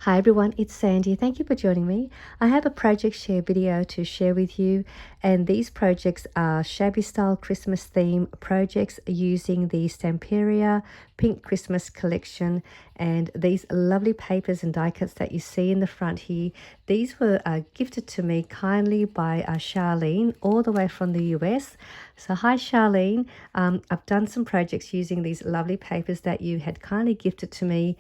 Hi everyone, it's Sandy. Thank you for joining me. I have a project share video to share with you, and these projects are shabby style Christmas theme projects using the Stamperia Pink Christmas collection. And these lovely papers and die cuts that you see in the front here, these were gifted to me kindly by Charlene all the way from the US. So hi Charlene, I've done some projects using these lovely papers that you had kindly gifted to me.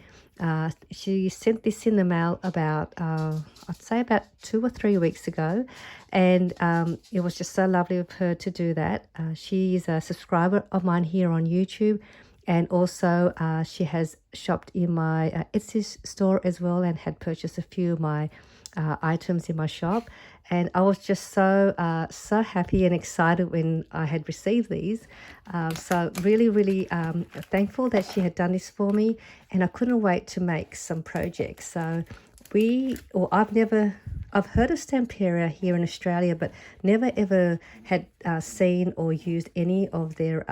She sent this in the mail about, I'd say about 2 or 3 weeks ago, and it was just so lovely of her to do that. She is a subscriber of mine here on YouTube, and also she has shopped in my Etsy store as well and had purchased a few of my items in my shop. And I was just so happy and excited when I had received these. So really thankful that she had done this for me, and I couldn't wait to make some projects. So I've heard of Stamperia here in Australia, but never ever had seen or used any of their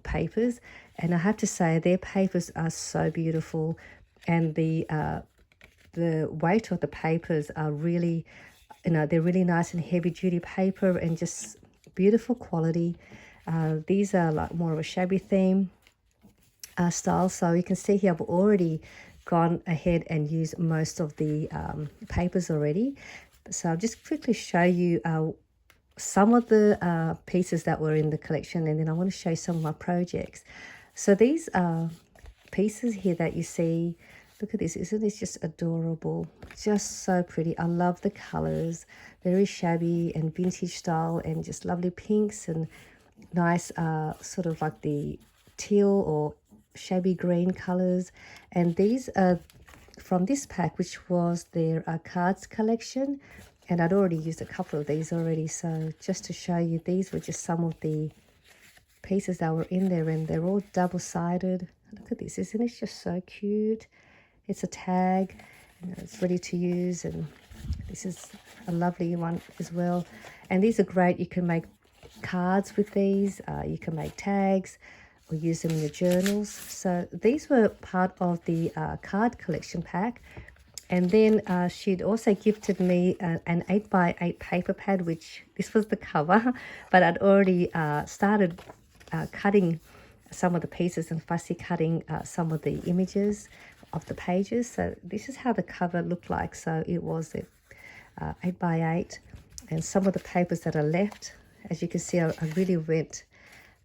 papers. And I have to say their papers are so beautiful, and the weight of the papers are really, they're really nice and heavy duty paper and just beautiful quality. These are like more of a shabby theme style. So you can see here I've already gone ahead and used most of the papers already. So I'll just quickly show you some of the pieces that were in the collection, and then I want to show you some of my projects. So these pieces here that you see, look at this, isn't this just adorable? Just so pretty. I love the colors, very shabby and vintage style, and just lovely pinks and nice sort of like the teal or shabby green colors. And these are from this pack, which was their cards collection, and I'd already used a couple of these already. So just to show you, these were just some of the pieces that were in there, and they're all double-sided. Look at this, isn't it just so cute? It's a tag, and it's ready to use, and this is a lovely one as well. And these are great. You can make cards with these, you can make tags or use them in your journals. So these were part of the card collection pack. And then she'd also gifted me an 8x8 paper pad, which this was the cover, but I'd already started cutting some of the pieces and fussy cutting some of the images of the pages. So this is how the cover looked like. So it was 8x8, and some of the papers that are left, as you can see, I really went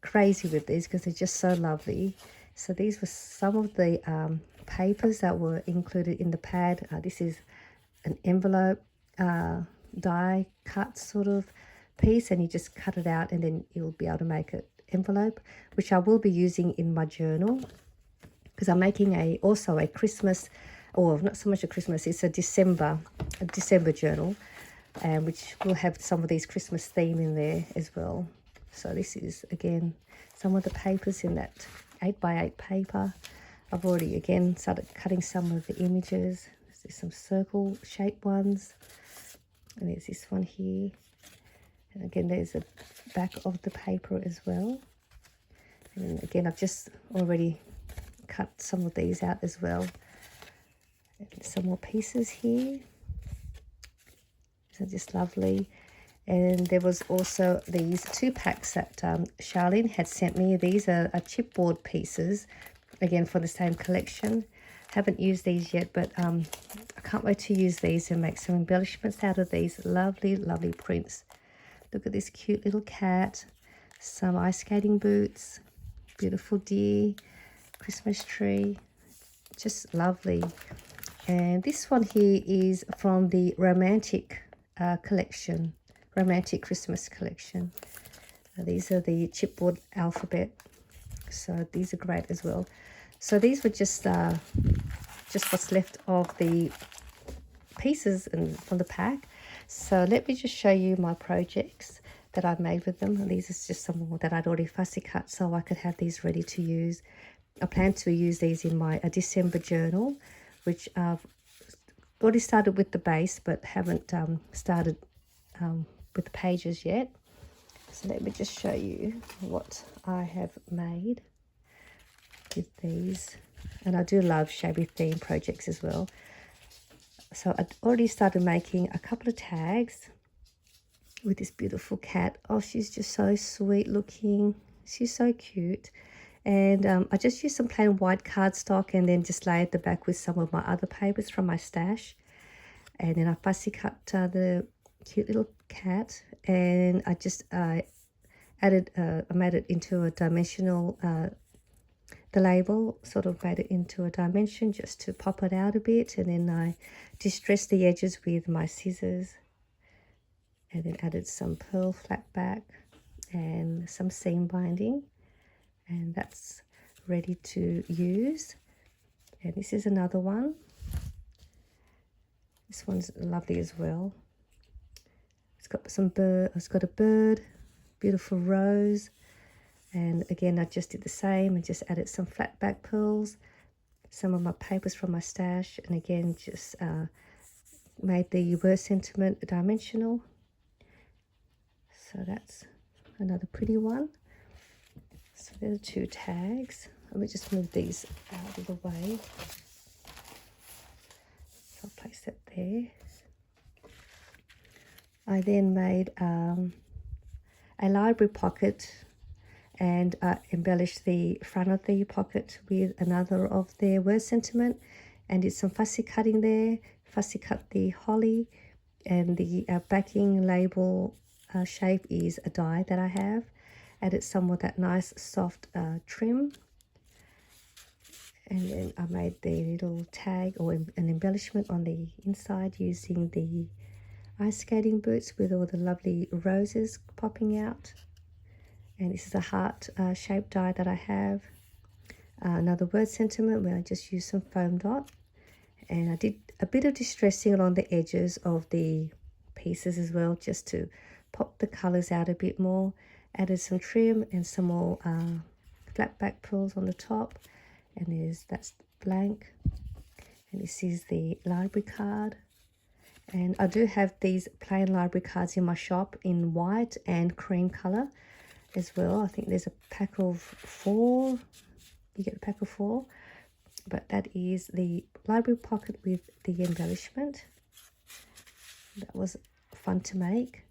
crazy with these because they're just so lovely. So these were some of the papers that were included in the pad. This is an envelope die cut sort of piece, and you just cut it out and then you'll be able to make an envelope, which I will be using in my journal, because I'm making also a Christmas, or not so much a Christmas, it's a December journal, and which will have some of these Christmas theme in there as well. So this is again some of the papers in that 8x8 paper. I've already again started cutting some of the images. There's some circle shaped ones, and there's this one here, and again there's a back of the paper as well. And then again I've just already cut some of these out as well. And some more pieces here. These are just lovely. And there was also these 2 packs that Charlene had sent me. These are chipboard pieces, again for the same collection. Haven't used these yet, but I can't wait to use these and make some embellishments out of these lovely prints. Look at this cute little cat, some ice skating boots, beautiful deer, Christmas tree, just lovely. And this one here is from the romantic collection, romantic Christmas collection. These are the chipboard alphabet, so these are great as well. So these were just what's left of the pieces and from the pack. So let me just show you my projects that I've made with them. And these are just some more that I'd already fussy cut so I could have these ready to use. I plan to use these in my December journal, which I've already started with the base, but haven't started with the pages yet. So let me just show you what I have made with these. And I do love shabby theme projects as well. So I'd already started making a couple of tags with this beautiful cat. Oh, she's just so sweet looking. She's so cute. And I just used some plain white cardstock and then just laid the back with some of my other papers from my stash. And then I fussy cut the cute little cat, and I just added, I made it into a dimensional, the label sort of made it into a dimension just to pop it out a bit, and then I distressed the edges with my scissors, and then added some pearl flat back and some seam binding, and that's ready to use. And this is another one. This one's lovely as well. It's got some bird, it's got a bird, beautiful rose, and again I just did the same and just added some flat back pearls, some of my papers from my stash, and again just made the word sentiment dimensional. So that's another pretty one. So there are 2 tags. Let me just move these out of the way. So I'll place that there. I then made a library pocket and embellished the front of the pocket with another of their word sentiment, and did some fussy cutting there. Fussy cut the holly, and the backing label shape is a die that I have. Added some of that nice soft trim, and then I made the little tag or an embellishment on the inside using the ice skating boots with all the lovely roses popping out. And this is a heart shaped die that I have. Another word sentiment where I just used some foam dot, and I did a bit of distressing along the edges of the pieces as well, just to pop the colors out a bit more. Added some trim and some more flat back pearls on the top, and that's blank. And this is the library card, and I do have these plain library cards in my shop in white and cream color as well. I think there's a pack of 4. You get a pack of 4, but that is the library pocket with the embellishment. That was fun to make.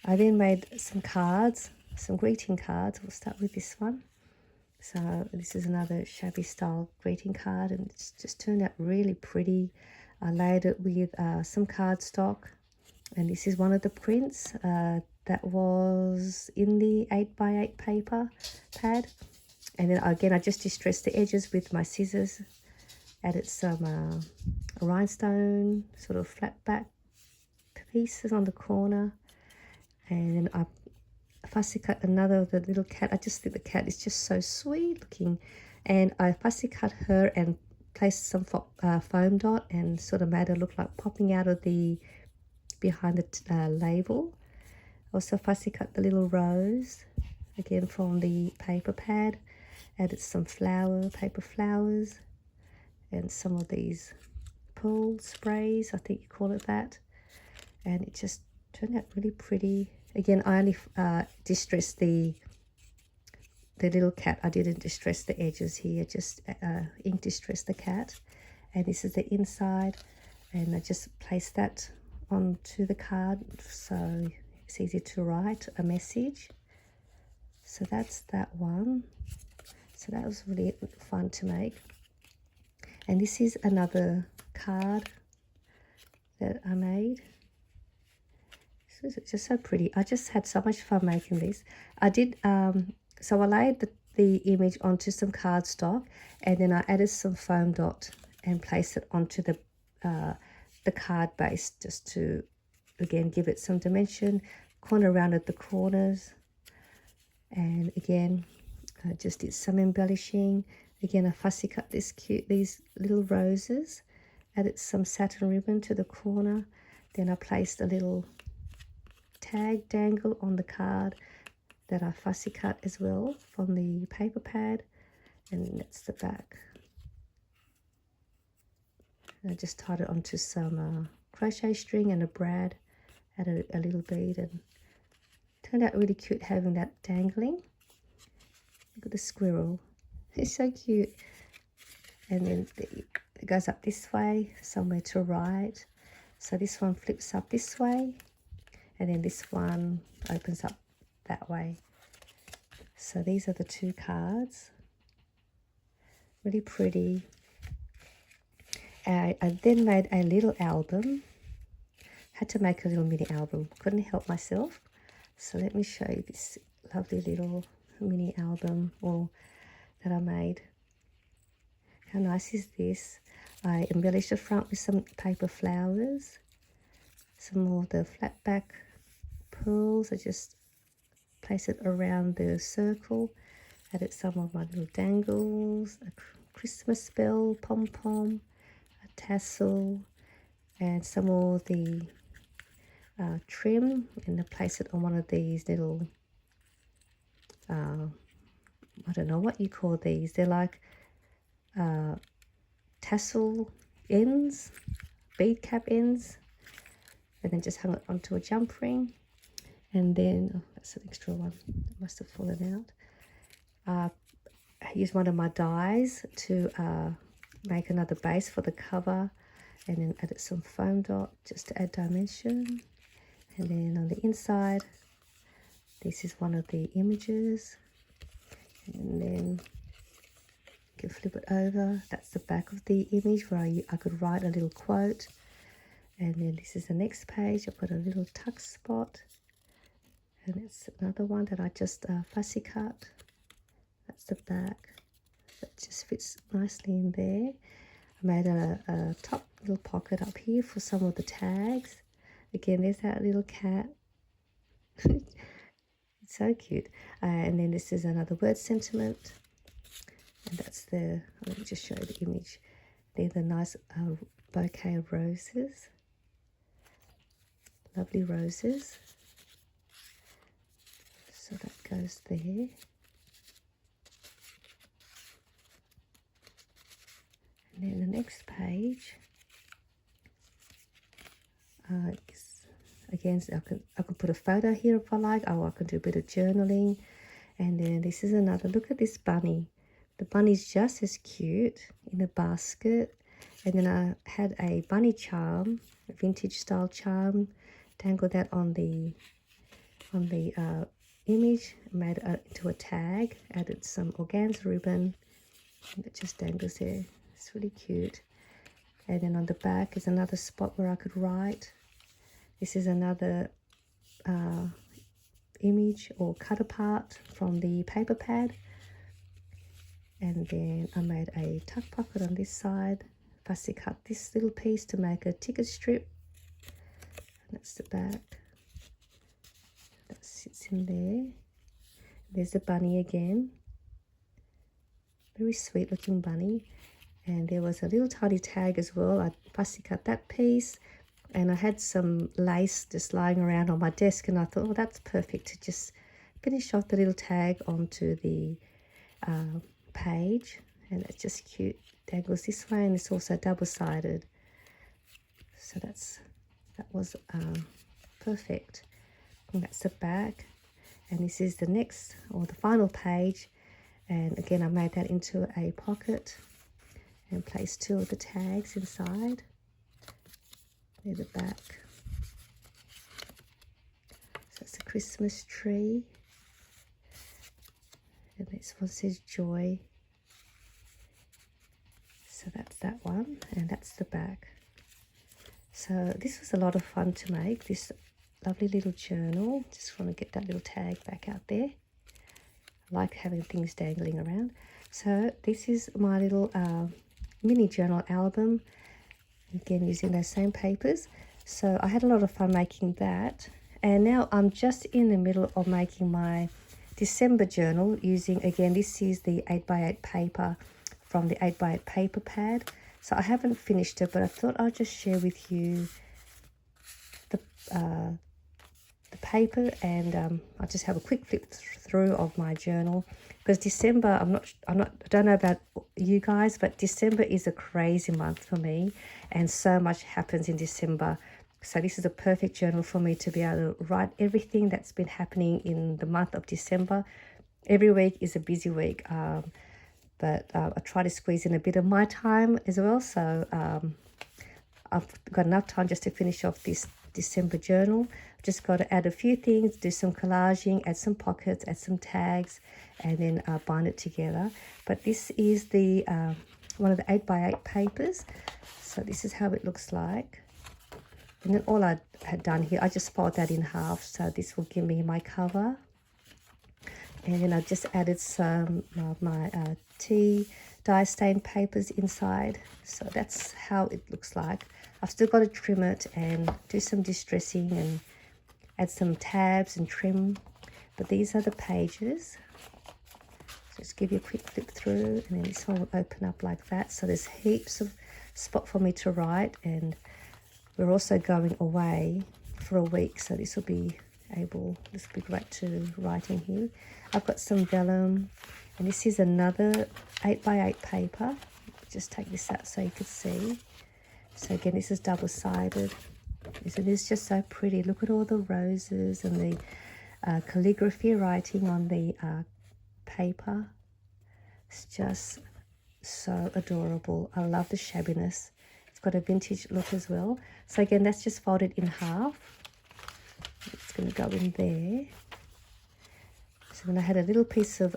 I then made some cards, some greeting cards. We'll start with this one. So this is another shabby style greeting card, and it's just turned out really pretty. I laid it with some cardstock, and this is one of the prints that was in the 8x8 paper pad. And then again I just distressed the edges with my scissors. Added some rhinestone sort of flat back pieces on the corner, and then I fussy cut another of the little cat. I just think the cat is just so sweet looking, and I fussy cut her and placed some foam dot and sort of made her look like popping out of the behind the label. Also fussy cut the little rose again from the paper pad. Added some paper flowers, and some of these pearl sprays, I think you call it that, and it just turned out really pretty. Again, I only distressed the little cat. I didn't distress the edges here, just ink distress the cat. And this is the inside, and I just placed that onto the card so it's easy to write a message. So that's that one. So that was really fun to make. And this is another card that I made. This is just so pretty. I just had so much fun making this. I did, so I laid the image onto some cardstock, and then I added some foam dot and placed it onto the card base, just to, again, give it some dimension, corner around at the corners. And again, I just did some embellishing. Again, I fussy cut these little roses, added some satin ribbon to the corner. Then I placed a little tag dangle on the card that I fussy cut as well from the paper pad, and that's the back. And I just tied it onto some crochet string and a brad, added a little bead, and turned out really cute having that dangling. Look at the squirrel, he's so cute. And then the goes up this way, somewhere to write. So this one flips up this way, and then this one opens up that way. So these are the two cards. Really pretty. I then made a little album. Had to make a little mini album. Couldn't help myself. So let me show you this lovely little mini album that I made. How nice is this? I embellished the front with some paper flowers. Some more of the flat back pearls. I just place it around the circle. Added some of my little dangles, a Christmas bell, pom-pom, a tassel, and some more of the trim, and I place it on one of these little, I don't know what you call these. They're like tassel ends, bead cap ends, and then just hung it onto a jump ring. And then, oh, that's an extra one. It must have fallen out. I used one of my dies to make another base for the cover, and then added some foam dot just to add dimension. And then on the inside, this is one of the images, and then you can flip it over. That's the back of the image where I could write a little quote. And then this is the next page. I put a little tuck spot, and it's another one that I just fussy cut. That's the back. That just fits nicely in there. I made a top little pocket up here for some of the tags. Again, there's that little cat. It's so cute. And then this is another word sentiment. And that's let me just show you the image. They're the nice bouquet of roses. Lovely roses. So that goes there. And then the next page, again, I can put a photo here if I like, or I can do a bit of journaling. And then this is another, look at this bunny. The bunny's just as cute in a basket. And then I had a bunny charm, a vintage style charm, dangled that on the image, made it into a tag, added some organza ribbon, and it just dangles there. It's really cute. And then on the back is another spot where I could write. This is another image or cut apart from the paper pad. And then I made a tuck pocket on this side. Fussy cut this little piece to make a ticket strip. And that's the back. That sits in there. There's the bunny again. Very sweet looking bunny. And there was a little tiny tag as well. I fussy cut that piece, and I had some lace just lying around on my desk, and I thought, oh, that's perfect to just finish off the little tag onto the page. And it's just cute. Dangles this way, and it's also double-sided. So that was perfect. And that's the back. And this is the next, or the final page. And again, I made that into a pocket and placed two of the tags inside. Near the back. So it's a Christmas tree. And this one says joy. So that's that one, and that's the back. So this was a lot of fun to make, this lovely little journal. Just want to get that little tag back out there. I like having things dangling around. So this is my little mini journal album, again using those same papers. So I had a lot of fun making that, and now I'm just in the middle of making my December journal using, again, this is the 8x8 paper from the 8x8 paper pad. So I haven't finished it, but I thought I'll just share with you the paper, and I'll just have a quick flip through of my journal, because December, I don't know about you guys, but December is a crazy month for me, and so much happens in December. So this is a perfect journal for me to be able to write everything that's been happening in the month of December. Every week is a busy week. but I try to squeeze in a bit of my time as well, so I've got enough time just to finish off this December journal. Just got to add a few things, do some collaging, add some pockets, add some tags, and then bind it together. But this is the one of the 8x8 papers, so this is how it looks like. And then all I had done here, I just folded that in half, so this will give me my cover. And then I just added some of my tea dye stained papers inside, so that's how it looks like. I've still got to trim it and do some distressing and add some tabs and trim, but these are the pages. So just give you a quick flip through, and then this one will open up like that, so there's heaps of spot for me to write. And we're also going away for a week, so this will be great to write in here. I've got some vellum, and this is another 8x8 paper. Just take this out so you can see. So again, this is double-sided. It is just so pretty. Look at all the roses and the calligraphy writing on the paper. It's just so adorable. I love the shabbiness. It's got a vintage look as well. So again, that's just folded in half. It's going to go in there. So then I had a little piece of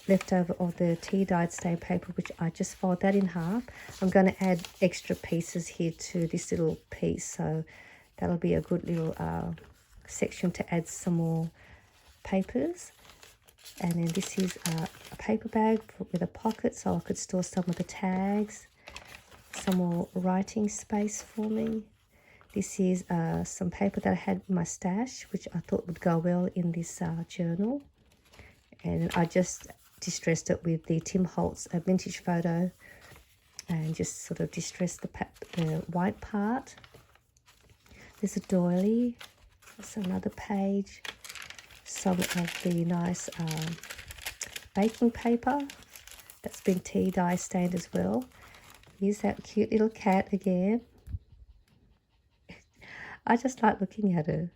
leftover of the tea dyed stained paper, which I just fold that in half. I'm going to add extra pieces here to this little piece, so that'll be a good little section to add some more papers. And then this is a paper bag with a pocket, so I could store some of the tags, some more writing space for me. This is some paper that I had in my stash, which I thought would go well in this journal. And I just distressed it with the Tim Holtz vintage photo, and just sort of distressed the white part. There's a doily. That's another page. Some of the nice baking paper that's been tea dye stained as well. Here's that cute little cat again. I just like looking at her.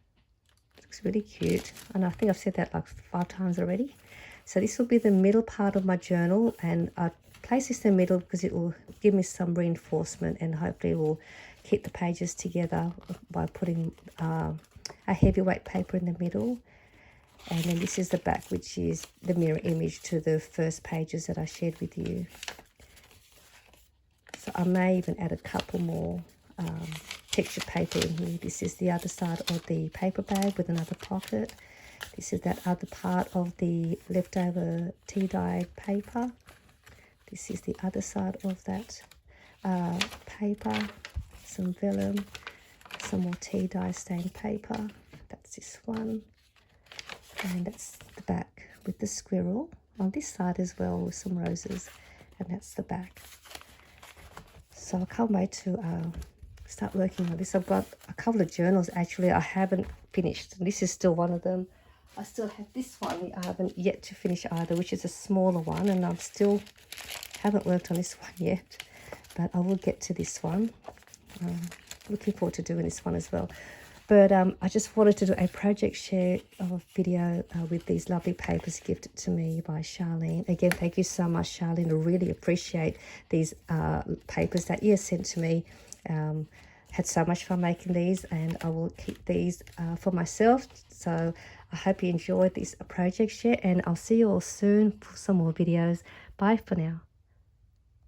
It looks really cute. And I think I've said that like 5 times already. So this will be the middle part of my journal, and I place this in the middle because it will give me some reinforcement, and hopefully will keep the pages together by putting a heavyweight paper in the middle. And then this is the back, which is the mirror image to the first pages that I shared with you. So I may even add a couple more texture paper in here. This is the other side of the paper bag with another pocket. This is that other part of the leftover tea dyed paper. This is the other side of that paper. Some vellum, some more tea dye stained paper. That's this one. And that's the back with the squirrel on this side as well, with some roses. And that's the back. So I can't wait to start working on this. I've got a couple of journals actually I haven't finished. This is still one of them. I still have this one I haven't yet to finish either, which is a smaller one, and I'm still haven't worked on this one yet, but I will get to this one. Looking forward to doing this one as well. But I just wanted to do a project share of video with these lovely papers gifted to me by Charlene. Again, thank you so much, Charlene. I really appreciate these papers that you sent to me. Had so much fun making these, and I will keep these for myself. So I hope you enjoyed this project share, and I'll see you all soon for some more videos. Bye for now.